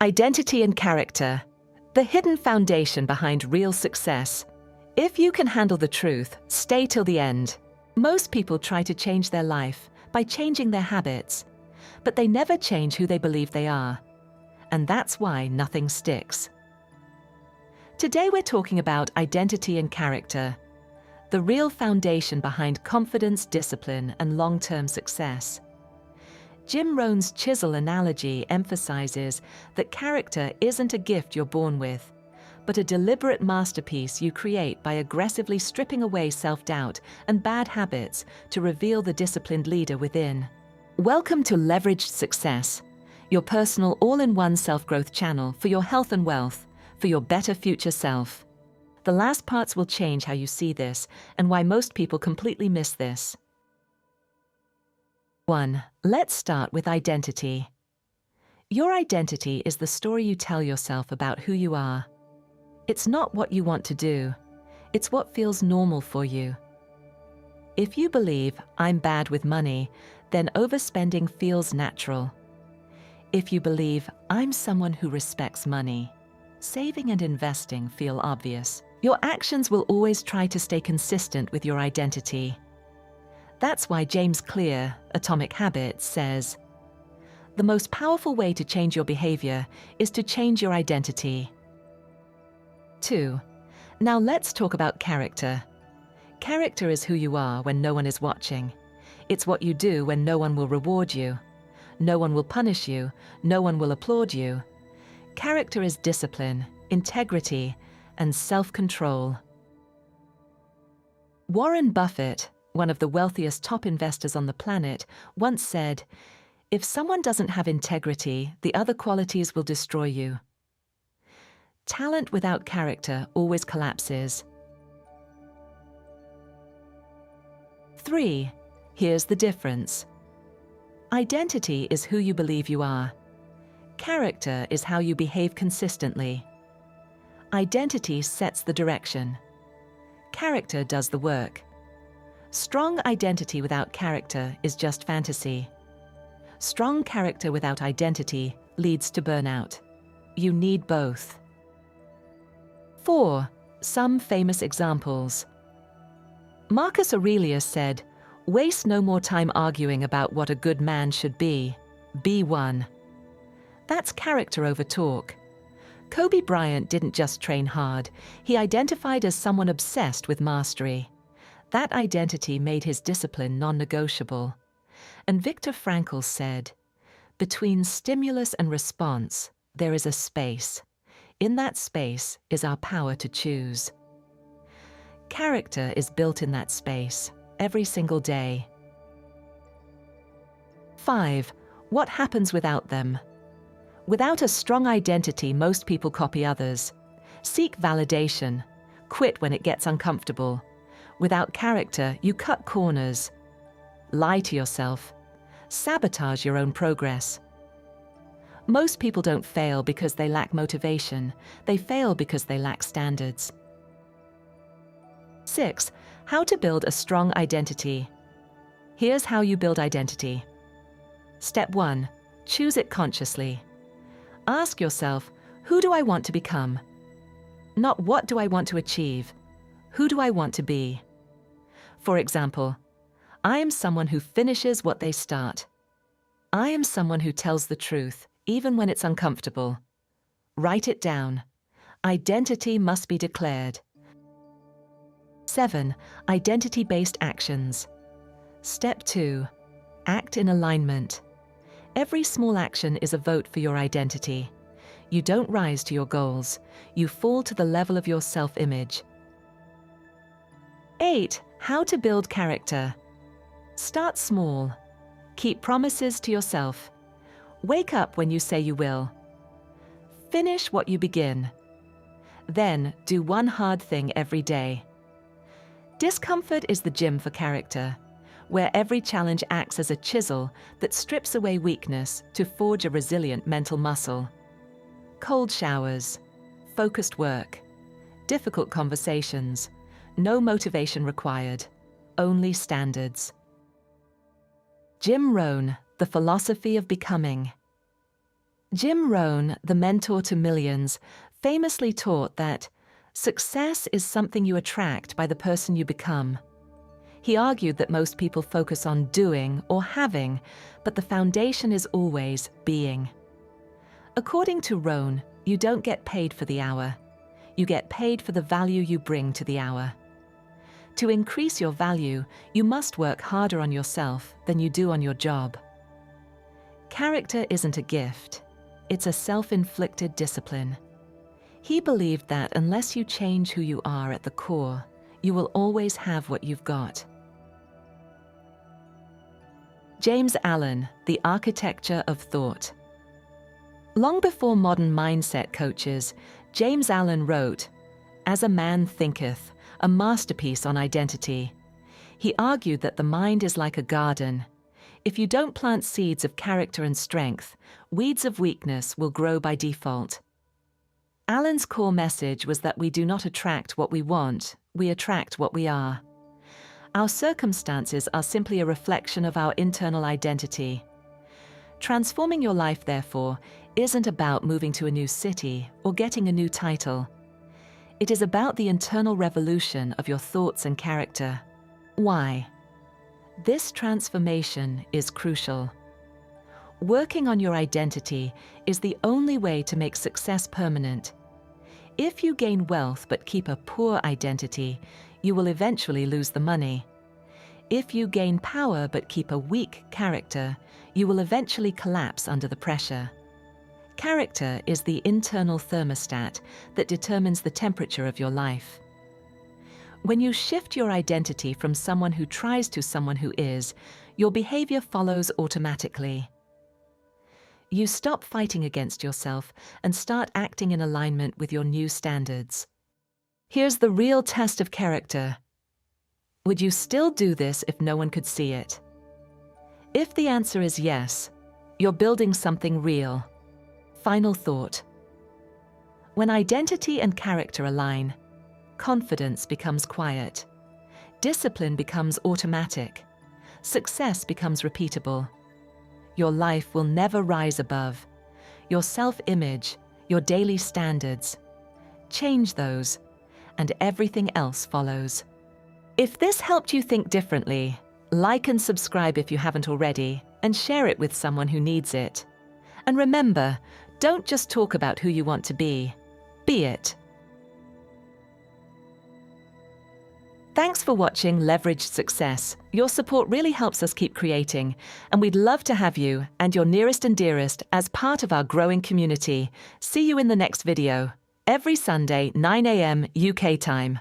Identity and character, the hidden foundation behind real success. If you can handle the truth, stay till the end. Most people try to change their life by changing their habits, but they never change who they believe they are. And that's why nothing sticks. Today we're talking about identity and character, the real foundation behind confidence, discipline, and long-term success. Jim Rohn's chisel analogy emphasizes that character isn't a gift you're born with, but a deliberate masterpiece you create by aggressively stripping away self-doubt and bad habits to reveal the disciplined leader within. Welcome to Leveraged Success, your personal all-in-one self-growth channel for your health and wealth, for your better future self. The last parts will change how you see this and why most people completely miss this. 1. Let's start with identity. Your identity is the story you tell yourself about who you are. It's not what you want to do. It's what feels normal for you. If you believe, I'm bad with money, then overspending feels natural. If you believe, I'm someone who respects money, saving and investing feel obvious. Your actions will always try to stay consistent with your identity. That's why James Clear, Atomic Habits, says, the most powerful way to change your behavior is to change your identity. 2. Now let's talk about character. Character is who you are when no one is watching. It's what you do when no one will reward you. No one will punish you. No one will applaud you. Character is discipline, integrity, and self-control. Warren Buffett, one of the wealthiest top investors on the planet, once said, if someone doesn't have integrity, the other qualities will destroy you. Talent without character always collapses. 3. Here's the difference. Identity is who you believe you are. Character is how you behave consistently. Identity sets the direction. Character does the work. Strong identity without character is just fantasy. Strong character without identity leads to burnout. You need both. 4. Some famous examples. Marcus Aurelius said, waste no more time arguing about what a good man should be. Be one. That's character over talk. Kobe Bryant didn't just train hard. He identified as someone obsessed with mastery. That identity made his discipline non-negotiable. And Viktor Frankl said, between stimulus and response, there is a space. In that space is our power to choose. Character is built in that space, every single day. 5. What happens without them? Without a strong identity, most people copy others. Seek validation. Quit when it gets uncomfortable. Without character, you cut corners. Lie to yourself. Sabotage your own progress. Most people don't fail because they lack motivation. They fail because they lack standards. 6. How to build a strong identity. Here's how you build identity. Step 1. Choose it consciously. Ask yourself, who do I want to become? Not what do I want to achieve? Who do I want to be? For example, I am someone who finishes what they start. I am someone who tells the truth, even when it's uncomfortable. Write it down. Identity must be declared. 7. Identity-based actions. Step 2. Act in alignment. Every small action is a vote for your identity. You don't rise to your goals. You fall to the level of your self-image. 8. How to build character. Start small. Keep promises to yourself. Wake up when you say you will. Finish what you begin. Then do one hard thing every day. Discomfort is the gym for character, where every challenge acts as a chisel that strips away weakness to forge a resilient mental muscle. Cold showers, focused work, difficult conversations, no motivation required, only standards. Jim Rohn, The Philosophy of Becoming. Jim Rohn, the mentor to millions, famously taught that success is something you attract by the person you become. He argued that most people focus on doing or having, but the foundation is always being. According to Rohn, you don't get paid for the hour. You get paid for the value you bring to the hour. To increase your value, you must work harder on yourself than you do on your job. Character isn't a gift. It's a self-inflicted discipline. He believed that unless you change who you are at the core, you will always have what you've got. James Allen, The Architecture of Thought. Long before modern mindset coaches, James Allen wrote, "As a man thinketh," a masterpiece on identity. He argued that the mind is like a garden. If you don't plant seeds of character and strength, weeds of weakness will grow by default. Allen's core message was that we do not attract what we want, we attract what we are. Our circumstances are simply a reflection of our internal identity. Transforming your life, therefore, isn't about moving to a new city or getting a new title. It is about the internal revolution of your thoughts and character. Why? This transformation is crucial. Working on your identity is the only way to make success permanent. If you gain wealth but keep a poor identity, you will eventually lose the money. If you gain power but keep a weak character, you will eventually collapse under the pressure. Character is the internal thermostat that determines the temperature of your life. When you shift your identity from someone who tries to someone who is, your behavior follows automatically. You stop fighting against yourself and start acting in alignment with your new standards. Here's the real test of character. Would you still do this if no one could see it? If the answer is yes, you're building something real. Final thought. When identity and character align, confidence becomes quiet. Discipline becomes automatic. Success becomes repeatable. Your life will never rise above. Your self-image, your daily standards. Change those, and everything else follows. If this helped you think differently, like and subscribe if you haven't already, and share it with someone who needs it. And remember, don't just talk about who you want to be it. Thanks for watching Leveraged Success. Your support really helps us keep creating, and we'd love to have you and your nearest and dearest as part of our growing community. See you in the next video, every Sunday, 9 a.m. UK time.